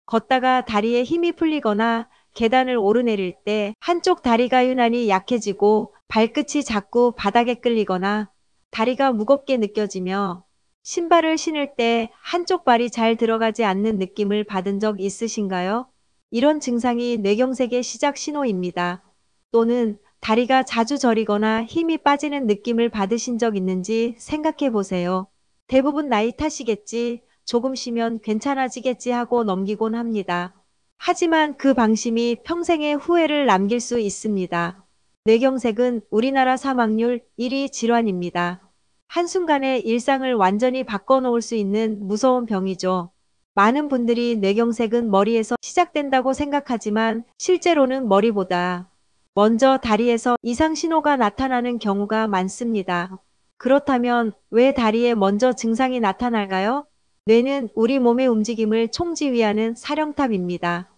걷다가 다리에 힘이 풀리거나 계단을 오르내릴 때 한쪽 다리가 유난히 약해지고 발끝이 자꾸 바닥에 끌리거나 다리가 무겁게 느껴지며 신발을 신을 때 한쪽 발이 잘 들어가지 않는 느낌을 받은 적 있으신가요? 이런 증상이 뇌경색의 시작 신호입니다. 또는 다리가 자주 저리거나 힘이 빠지는 느낌을 받으신 적 있는지 생각해 보세요. 대부분 나이 탓이겠지, 조금 쉬면 괜찮아지겠지 하고 넘기곤 합니다. 하지만 그 방심이 평생의 후회를 남길 수 있습니다. 뇌경색은 우리나라 사망률 1위 질환입니다. 한순간에 일상을 완전히 바꿔놓을 수 있는 무서운 병이죠. 많은 분들이 뇌경색은 머리에서 시작된다고 생각하지만 실제로는 머리보다 먼저 다리에서 이상 신호가 나타나는 경우가 많습니다. 그렇다면 왜 다리에 먼저 증상이 나타날까요? 뇌는 우리 몸의 움직임을 총지휘하는 사령탑입니다.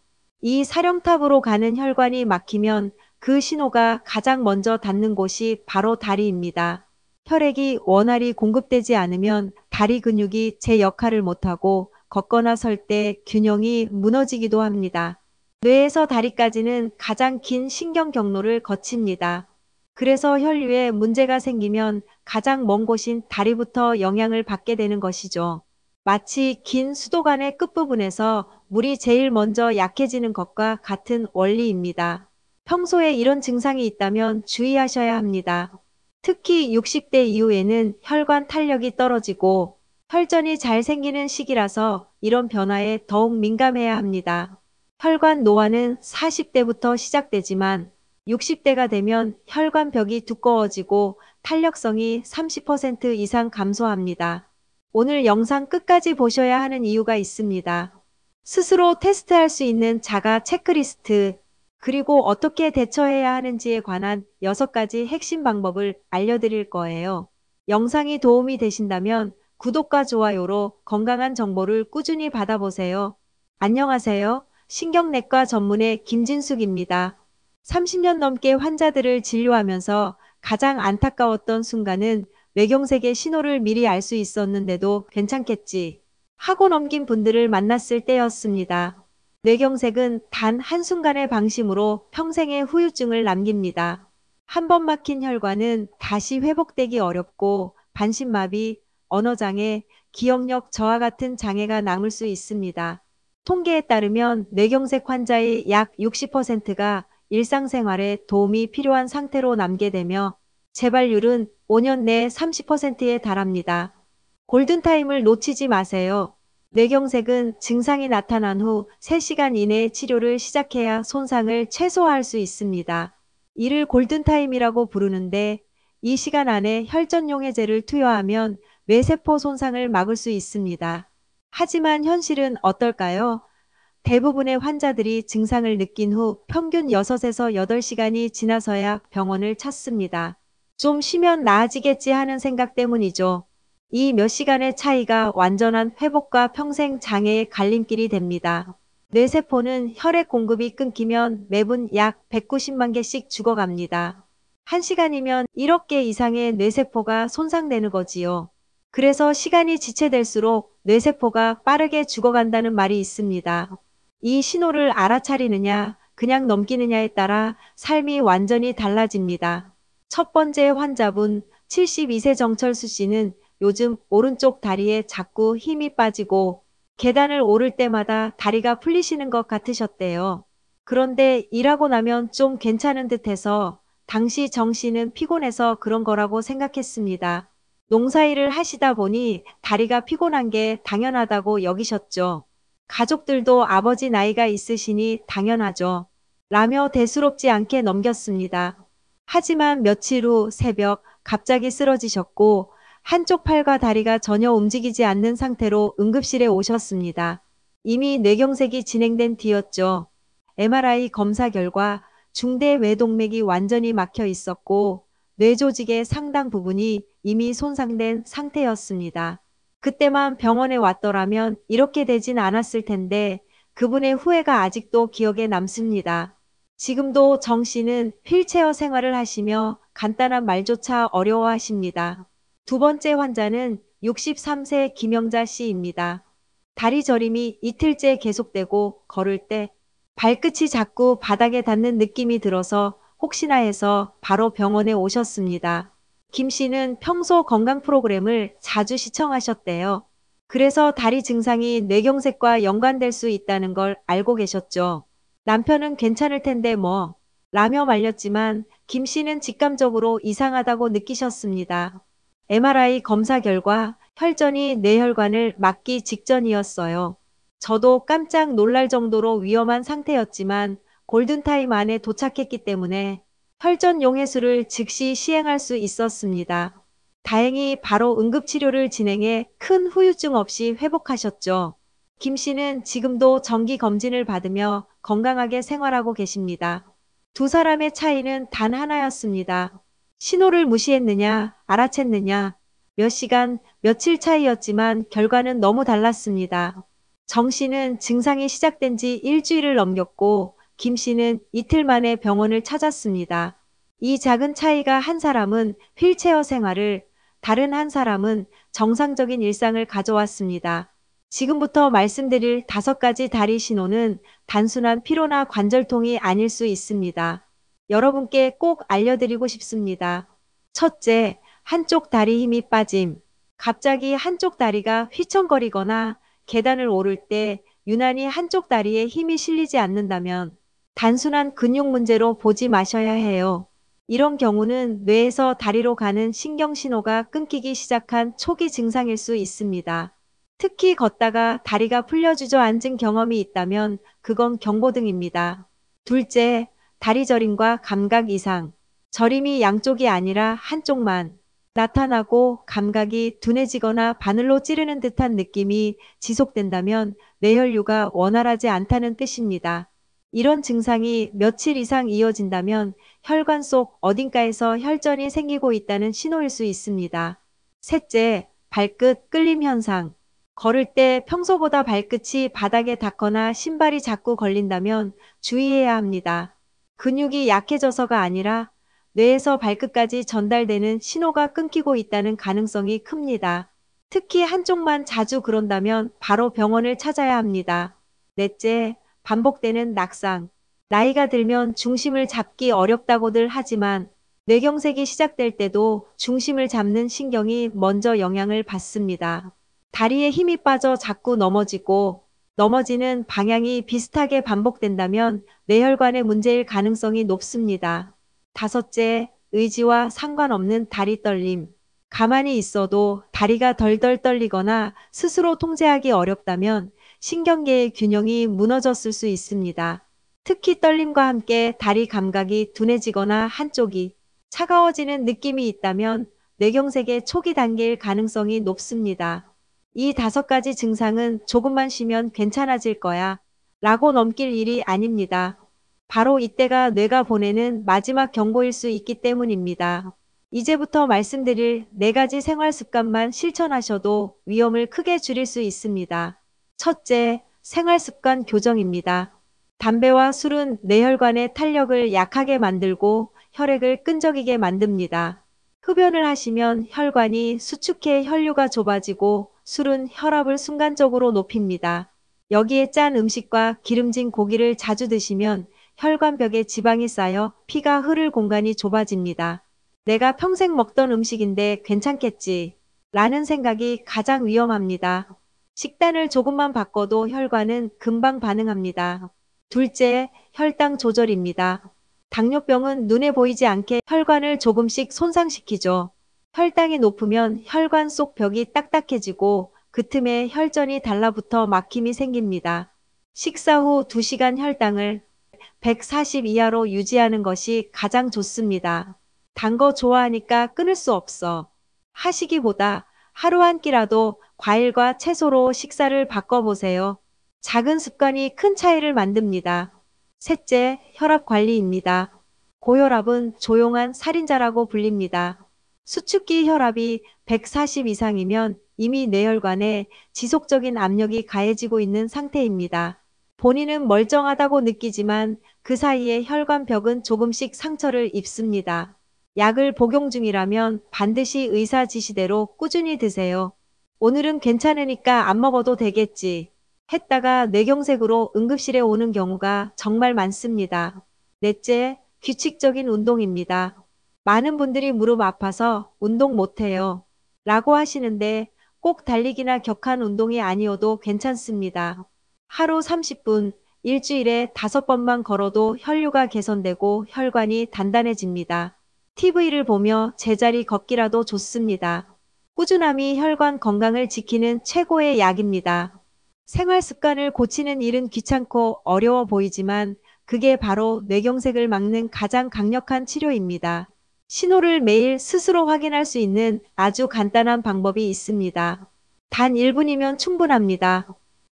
이 사령탑으로 가는 혈관이 막히면 그 신호가 가장 먼저 닿는 곳이 바로 다리입니다. 혈액이 원활히 공급되지 않으면 다리 근육이 제 역할을 못하고 걷거나 설 때 균형이 무너지기도 합니다. 뇌에서 다리까지는 가장 긴 신경 경로를 거칩니다. 그래서 혈류에 문제가 생기면 가장 먼 곳인 다리부터 영향을 받게 되는 것이죠. 마치 긴 수도관의 끝부분에서 물이 제일 먼저 약해지는 것과 같은 원리입니다. 평소에 이런 증상이 있다면 주의하셔야 합니다. 특히 60대 이후에는 혈관 탄력이 떨어지고 혈전이 잘 생기는 시기라서 이런 변화에 더욱 민감해야 합니다. 혈관 노화는 40대부터 시작되지만 60대가 되면 혈관벽이 두꺼워지고 탄력성이 30% 이상 감소합니다. 오늘 영상 끝까지 보셔야 하는 이유가 있습니다. 스스로 테스트할 수 있는 자가 체크리스트, 그리고 어떻게 대처해야 하는지에 관한 6가지 핵심 방법을 알려드릴 거예요. 영상이 도움이 되신다면 구독과 좋아요로 건강한 정보를 꾸준히 받아보세요. 안녕하세요. 신경내과 전문의 김진숙입니다. 30년 넘게 환자들을 진료하면서 가장 안타까웠던 순간은 뇌경색의 신호를 미리 알 수 있었는데도 괜찮겠지 하고 넘긴 분들을 만났을 때였습니다. 뇌경색은 단 한순간의 방심으로 평생의 후유증을 남깁니다. 한 번 막힌 혈관은 다시 회복되기 어렵고 반신마비, 언어장애, 기억력 저하 같은 장애가 남을 수 있습니다. 통계에 따르면 뇌경색 환자의 약 60%가 일상생활에 도움이 필요한 상태로 남게 되며 재발률은 5년 내에 30%에 달합니다. 골든타임을 놓치지 마세요. 뇌경색은 증상이 나타난 후 3시간 이내에 치료를 시작해야 손상을 최소화할 수 있습니다. 이를 골든타임이라고 부르는데 이 시간 안에 혈전용 해제를 투여하면 뇌세포 손상을 막을 수 있습니다. 하지만 현실은 어떨까요? 대부분의 환자들이 증상을 느낀 후 평균 6에서 8시간이 지나서야 병원을 찾습니다. 좀 쉬면 나아지겠지 하는 생각 때문이죠. 이 몇 시간의 차이가 완전한 회복과 평생 장애의 갈림길이 됩니다. 뇌세포는 혈액 공급이 끊기면 매분 약 190만 개씩 죽어갑니다. 1시간이면 1억 개 이상의 뇌세포가 손상되는 거지요. 그래서 시간이 지체될수록 뇌세포가 빠르게 죽어간다는 말이 있습니다. 이 신호를 알아차리느냐, 그냥 넘기느냐에 따라 삶이 완전히 달라집니다. 첫 번째 환자분 72세 정철수 씨는 요즘 오른쪽 다리에 자꾸 힘이 빠지고 계단을 오를 때마다 다리가 풀리시는 것 같으셨대요. 그런데 일하고 나면 좀 괜찮은 듯해서 당시 정 씨는 피곤해서 그런 거라고 생각했습니다. 농사일을 하시다 보니 다리가 피곤한 게 당연하다고 여기셨죠. 가족들도 아버지 나이가 있으시니 당연하죠. 라며 대수롭지 않게 넘겼습니다. 하지만 며칠 후 새벽 갑자기 쓰러지셨고 한쪽 팔과 다리가 전혀 움직이지 않는 상태로 응급실에 오셨습니다. 이미 뇌경색이 진행된 뒤였죠. MRI 검사 결과 중대 외동맥이 완전히 막혀 있었고 뇌 조직의 상당 부분이 이미 손상된 상태였습니다. 그때만 병원에 왔더라면 이렇게 되진 않았을 텐데 그분의 후회가 아직도 기억에 남습니다. 지금도 정 씨는 휠체어 생활을 하시며 간단한 말조차 어려워하십니다. 두 번째 환자는 63세 김영자 씨입니다. 다리 저림이 이틀째 계속되고 걸을 때 발끝이 자꾸 바닥에 닿는 느낌이 들어서 혹시나 해서 바로 병원에 오셨습니다. 김 씨는 평소 건강 프로그램을 자주 시청하셨대요. 그래서 다리 증상이 뇌경색과 연관될 수 있다는 걸 알고 계셨죠. 남편은 괜찮을 텐데 뭐 라며 말렸지만 김 씨는 직감적으로 이상하다고 느끼셨습니다. MRI 검사 결과 혈전이 뇌혈관을 막기 직전이었어요. 저도 깜짝 놀랄 정도로 위험한 상태였지만 골든타임 안에 도착했기 때문에 혈전 용해수를 즉시 시행할 수 있었습니다. 다행히 바로 응급치료를 진행해 큰 후유증 없이 회복하셨죠. 김 씨는 지금도 정기 검진을 받으며 건강하게 생활하고 계십니다. 두 사람의 차이는 단 하나였습니다. 신호를 무시했느냐, 알아챘느냐, 몇 시간, 며칠 차이였지만 결과는 너무 달랐습니다. 정 씨는 증상이 시작된 지 일주일을 넘겼고 김 씨는 이틀 만에 병원을 찾았습니다. 이 작은 차이가 한 사람은 휠체어 생활을, 다른 한 사람은 정상적인 일상을 가져왔습니다. 지금부터 말씀드릴 5가지 다리 신호는 단순한 피로나 관절통이 아닐 수 있습니다. 여러분께 꼭 알려드리고 싶습니다. 첫째, 한쪽 다리 힘이 빠짐. 갑자기 한쪽 다리가 휘청거리거나 계단을 오를 때 유난히 한쪽 다리에 힘이 실리지 않는다면 단순한 근육 문제로 보지 마셔야 해요. 이런 경우는 뇌에서 다리로 가는 신경 신호가 끊기기 시작한 초기 증상일 수 있습니다. 특히 걷다가 다리가 풀려 주저앉은 경험이 있다면 그건 경고등입니다. 둘째, 다리 저림과 감각 이상. 저림이 양쪽이 아니라 한쪽만 나타나고 감각이 둔해지거나 바늘로 찌르는 듯한 느낌이 지속된다면 뇌혈류가 원활하지 않다는 뜻입니다. 이런 증상이 며칠 이상 이어진다면 혈관 속 어딘가에서 혈전이 생기고 있다는 신호일 수 있습니다. 셋째, 발끝 끌림 현상. 걸을 때 평소보다 발끝이 바닥에 닿거나 신발이 자꾸 걸린다면 주의해야 합니다. 근육이 약해져서가 아니라 뇌에서 발끝까지 전달되는 신호가 끊기고 있다는 가능성이 큽니다. 특히 한쪽만 자주 그런다면 바로 병원을 찾아야 합니다. 넷째, 반복되는 낙상. 나이가 들면 중심을 잡기 어렵다고들 하지만 뇌경색이 시작될 때도 중심을 잡는 신경이 먼저 영향을 받습니다. 다리에 힘이 빠져 자꾸 넘어지는 방향이 비슷하게 반복된다면 뇌혈관의 문제일 가능성이 높습니다. 다섯째, 의지와 상관없는 다리 떨림. 가만히 있어도 다리가 덜덜 떨리거나 스스로 통제하기 어렵다면 신경계의 균형이 무너졌을 수 있습니다. 특히 떨림과 함께 다리 감각이 둔해지거나 한쪽이 차가워지는 느낌이 있다면 뇌경색의 초기 단계일 가능성이 높습니다. 이 5가지 증상은 조금만 쉬면 괜찮아질 거야 라고 넘길 일이 아닙니다. 바로 이때가 뇌가 보내는 마지막 경고일 수 있기 때문입니다. 이제부터 말씀드릴 4가지 생활 습관만 실천하셔도 위험을 크게 줄일 수 있습니다. 첫째, 생활 습관 교정입니다. 담배와 술은 뇌혈관의 탄력을 약하게 만들고 혈액을 끈적이게 만듭니다. 흡연을 하시면 혈관이 수축해 혈류가 좁아지고 술은 혈압을 순간적으로 높입니다. 여기에 짠 음식과 기름진 고기를 자주 드시면 혈관벽에 지방이 쌓여 피가 흐를 공간이 좁아집니다. 내가 평생 먹던 음식인데 괜찮겠지 라는 생각이 가장 위험합니다. 식단을 조금만 바꿔도 혈관은 금방 반응합니다. 둘째, 혈당 조절입니다. 당뇨병은 눈에 보이지 않게 혈관을 조금씩 손상시키죠. 혈당이 높으면 혈관 속 벽이 딱딱해지고 그 틈에 혈전이 달라붙어 막힘이 생깁니다. 식사 후 2시간 혈당을 140 이하로 유지하는 것이 가장 좋습니다. 단 거 좋아하니까 끊을 수 없어 하시기보다 하루 한 끼라도 과일과 채소로 식사를 바꿔보세요. 작은 습관이 큰 차이를 만듭니다. 셋째, 혈압 관리입니다. 고혈압은 조용한 살인자라고 불립니다. 수축기 혈압이 140 이상이면 이미 뇌혈관에 지속적인 압력이 가해지고 있는 상태입니다. 본인은 멀쩡하다고 느끼지만 그 사이에 혈관벽은 조금씩 상처를 입습니다. 약을 복용 중이라면 반드시 의사 지시대로 꾸준히 드세요. 오늘은 괜찮으니까 안 먹어도 되겠지 했다가 뇌경색으로 응급실에 오는 경우가 정말 많습니다. 넷째, 규칙적인 운동입니다. 많은 분들이 무릎 아파서 운동 못해요. 라고 하시는데 꼭 달리기나 격한 운동이 아니어도 괜찮습니다. 하루 30분, 일주일에 5번만 걸어도 혈류가 개선되고 혈관이 단단해집니다. TV를 보며 제자리 걷기라도 좋습니다. 꾸준함이 혈관 건강을 지키는 최고의 약입니다. 생활 습관을 고치는 일은 귀찮고 어려워 보이지만 그게 바로 뇌경색을 막는 가장 강력한 치료입니다. 신호를 매일 스스로 확인할 수 있는 아주 간단한 방법이 있습니다. 단 1분이면 충분합니다.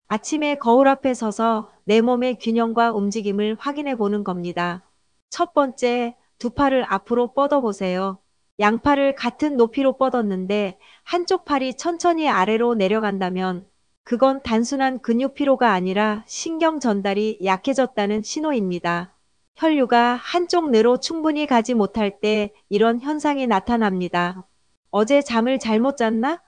아침에 거울 앞에 서서 내 몸의 균형과 움직임을 확인해 보는 겁니다. 첫 번째, 두 팔을 앞으로 뻗어보세요. 양팔을 같은 높이로 뻗었는데 한쪽 팔이 천천히 아래로 내려간다면 그건 단순한 근육 피로가 아니라 신경 전달이 약해졌다는 신호입니다. 혈류가 한쪽 뇌로 충분히 가지 못할 때 이런 현상이 나타납니다. 어제 잠을 잘못 잤나?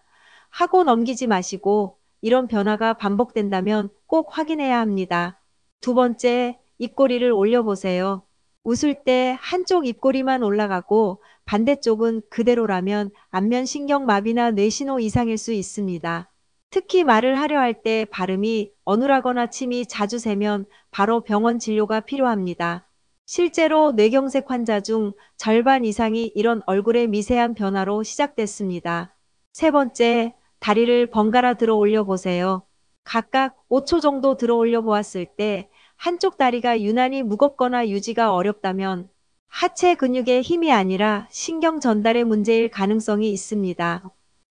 하고 넘기지 마시고 이런 변화가 반복된다면 꼭 확인해야 합니다. 두 번째, 입꼬리를 올려보세요. 웃을 때 한쪽 입꼬리만 올라가고 반대쪽은 그대로라면 안면신경마비나 뇌신호 이상일 수 있습니다. 특히 말을 하려 할 때 발음이 어눌하거나 침이 자주 새면 바로 병원 진료가 필요합니다. 실제로 뇌경색 환자 중 절반 이상이 이런 얼굴의 미세한 변화로 시작됐습니다. 세 번째, 다리를 번갈아 들어 올려 보세요. 각각 5초 정도 들어 올려 보았을 때 한쪽 다리가 유난히 무겁거나 유지가 어렵다면 하체 근육의 힘이 아니라 신경 전달의 문제일 가능성이 있습니다.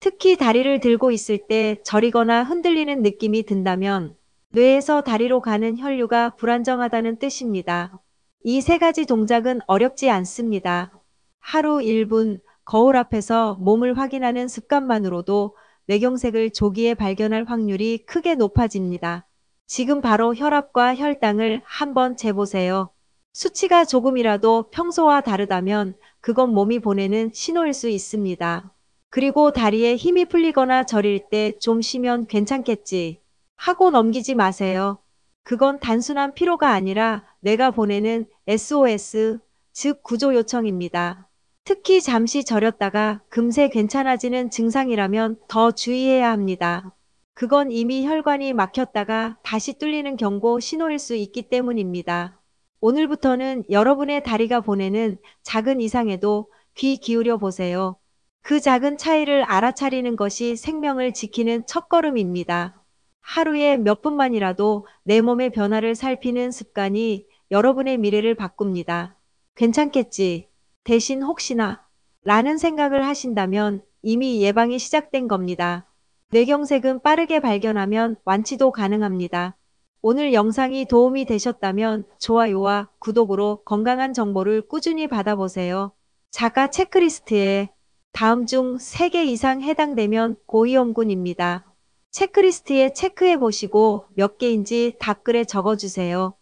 특히 다리를 들고 있을 때 저리거나 흔들리는 느낌이 든다면 뇌에서 다리로 가는 혈류가 불안정하다는 뜻입니다. 이 세 가지 동작은 어렵지 않습니다. 하루 1분 거울 앞에서 몸을 확인하는 습관만으로도 뇌경색을 조기에 발견할 확률이 크게 높아집니다. 지금 바로 혈압과 혈당을 한번 재보세요. 수치가 조금이라도 평소와 다르다면 그건 몸이 보내는 신호일 수 있습니다. 그리고 다리에 힘이 풀리거나 저릴 때 좀 쉬면 괜찮겠지 하고 넘기지 마세요. 그건 단순한 피로가 아니라 뇌가 보내는 SOS, 즉 구조 요청입니다. 특히 잠시 저렸다가 금세 괜찮아지는 증상이라면 더 주의해야 합니다. 그건 이미 혈관이 막혔다가 다시 뚫리는 경고 신호일 수 있기 때문입니다. 오늘부터는 여러분의 다리가 보내는 작은 이상에도 귀 기울여 보세요. 그 작은 차이를 알아차리는 것이 생명을 지키는 첫걸음입니다. 하루에 몇 분만이라도 내 몸의 변화를 살피는 습관이 여러분의 미래를 바꿉니다. 괜찮겠지. 대신 혹시나 라는 생각을 하신다면 이미 예방이 시작된 겁니다. 뇌경색은 빠르게 발견하면 완치도 가능합니다. 오늘 영상이 도움이 되셨다면 좋아요와 구독으로 건강한 정보를 꾸준히 받아보세요. 자가 체크리스트에 다음 중 3개 이상 해당되면 고위험군입니다. 체크리스트에 체크해 보시고 몇 개인지 답글에 적어주세요.